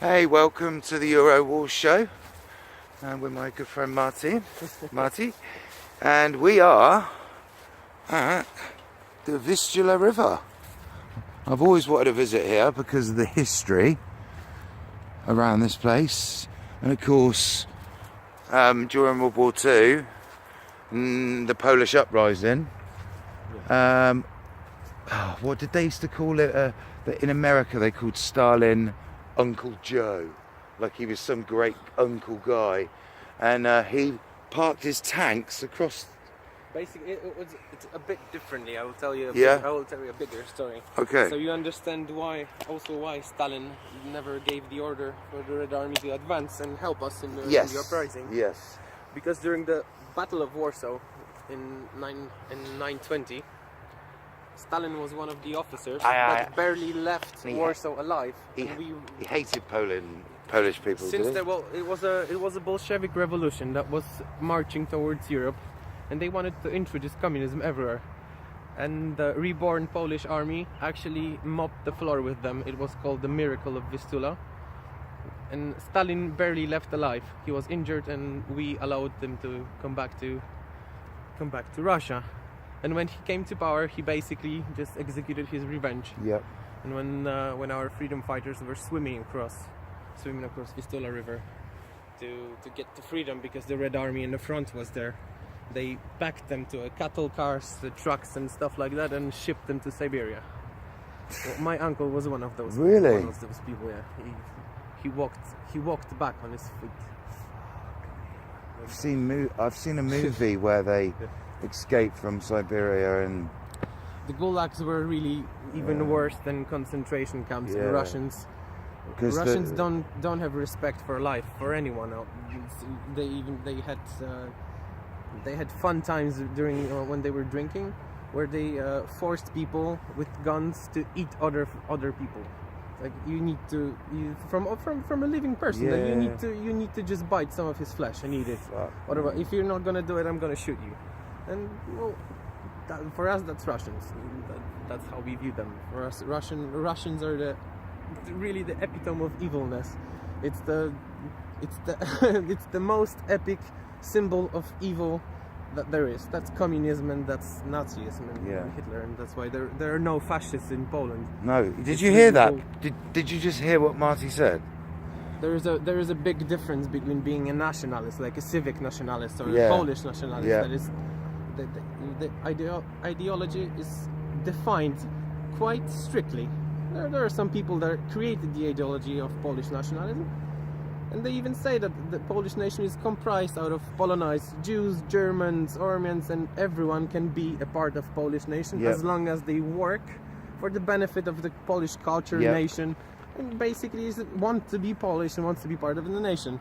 Hey, welcome to the Euro Wars show. With my good friend Marty, and we are at the Vistula River. I've always wanted to visit here because of the history around this place, and of course, during World War II, the Polish uprising. What did they used to call it? In America, they called Stalin Uncle Joe, like he was some great uncle guy, and he parked his tanks across. Basically, it's a bit differently. I will tell you. Yeah. I will tell you a bigger story. Okay. So you understand why Stalin never gave the order for the Red Army to advance and help us in the uprising. Yes. Because during the Battle of Warsaw in 920, Stalin was one of the officers that barely left Warsaw alive. He hated Polish people. Since it was a Bolshevik revolution that was marching towards Europe, and they wanted to introduce communism everywhere. And the reborn Polish army actually mopped the floor with them. It was called the Miracle of Vistula. And Stalin barely left alive. He was injured, and we allowed them to come back to Russia. And when he came to power, he basically just executed his revenge. Yep. And when our freedom fighters were swimming across Vistula River to get to freedom, because the Red Army in the front was there, they packed them to cattle cars, the trucks and stuff like that, and shipped them to Siberia. Well, my uncle was one of those. Really? One of those people. Yeah. He walked back on his feet. I've seen a movie where they escaped from Siberia, and the gulags were really even worse than concentration camps. Yeah. The Russians don't have respect for life, for anyone else. They had fun times during when they were drinking, where they forced people with guns to eat other people. Like from a living person, Yeah. like you need to just bite some of his flesh and eat it. Whatever. If you're not gonna do it, I'm gonna shoot you. And well, for us, that's Russians. That's how we view them. For us, Russians are really the epitome of evilness. It's the it's the most epic symbol of evil that there is. That's communism, and that's Nazism and Hitler, and that's why there are no fascists in Poland. No, did you hear that? Did you just hear what Marty said? There is a big difference between being a nationalist, like a civic nationalist, or a Polish nationalist. Yeah. That is, the ideology is defined quite strictly. There are some people that created the ideology of Polish nationalism, and they even say that the Polish nation is comprised out of Polonized Jews, Germans, Armenians, and everyone can be a part of Polish nation as long as they work for the benefit of the Polish culture, nation, and basically want to be Polish and wants to be part of the nation.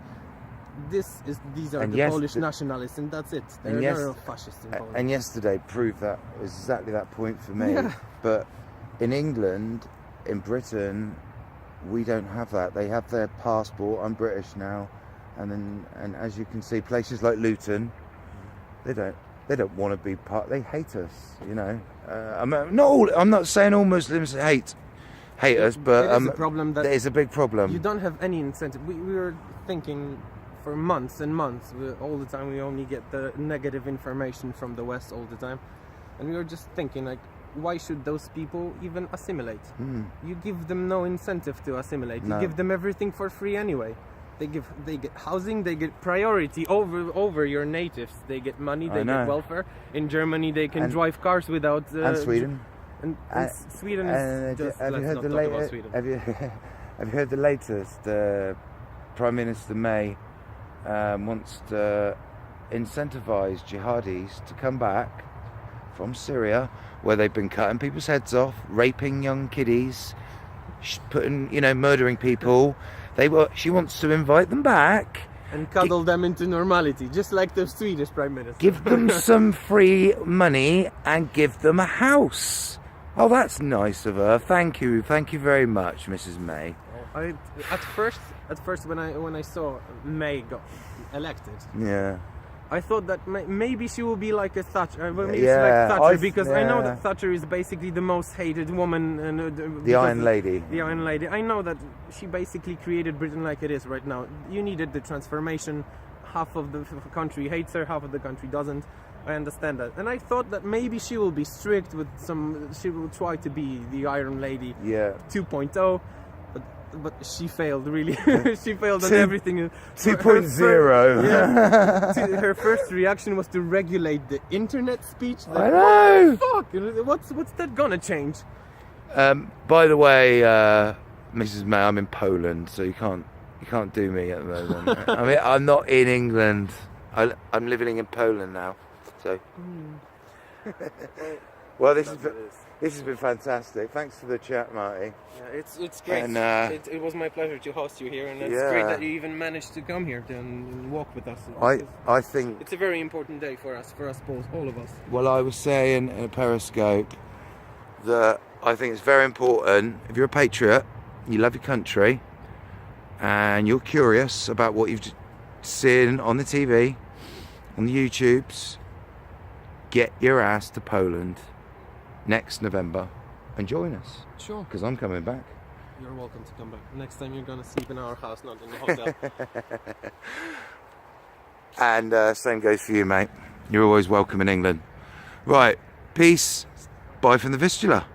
These are the Polish nationalists, and that's it. There are no fascists in Poland. And yesterday proved that exactly that point for me. Yeah. But in England, in Britain, we don't have that. They have their passport. I'm British now, and as you can see, places like Luton, they don't want to be part. They hate us. You know, I'm not saying all Muslims hate us, but it is a problem that there is a big problem. You don't have any incentive. We were thinking for months and months. All the time, we only get the negative information from the West all the time, and we were just thinking, like, why should those people even assimilate? You give them no incentive to assimilate. You give them everything for free anyway. They get housing, they get priority over your natives. They get money, they get welfare. In Germany, they can drive cars without. And Sweden. And Sweden is just. Have you heard the latest? Have you heard the latest? Prime Minister May wants to incentivise jihadis to come back from Syria, where they've been cutting people's heads off, raping young kiddies, murdering people. She wants to invite them back and cuddle them into normality, just like the Swedish Prime Minister. Give them some free money and give them a house. Oh, that's nice of her. Thank you very much, Mrs. May. At first, when I saw May got elected, I thought that maybe she will be like a Thatcher. Maybe Yeah, like Thatcher, because I know yeah. that Thatcher is basically the most hated woman. And, The Iron Lady. The Iron Lady. I know that she basically created Britain like it is right now. You needed the transformation. Half of the country hates her, half of the country doesn't. I understand that. And I thought that maybe she will be strict with she will try to be the Iron Lady Yeah. 2.0. But she failed, really. She failed on everything. 2.0. Yeah. Her first reaction was to regulate the internet speech. I know. What the fuck? What's that gonna change? By the way, Mrs. May, I'm in Poland, so you can't do me at the moment. I mean, I'm not in England. I'm living in Poland now. So, well, this has been fantastic. Thanks for the chat, Marty. Yeah, it's great. And, it was my pleasure to host you here, and it's great that you even managed to come here and walk with us. I think it's a very important day for us both, all of us. Well, I was saying in a Periscope that I think it's very important, if you're a patriot, you love your country, and you're curious about what you've seen on the TV, on the YouTubes, get your ass to Poland next November and join us. Sure. Because I'm coming back. You're welcome to come back. Next time you're gonna sleep in our house, not in the hotel. And same goes for you, mate. You're always welcome in England. Right, peace. Bye from the Vistula.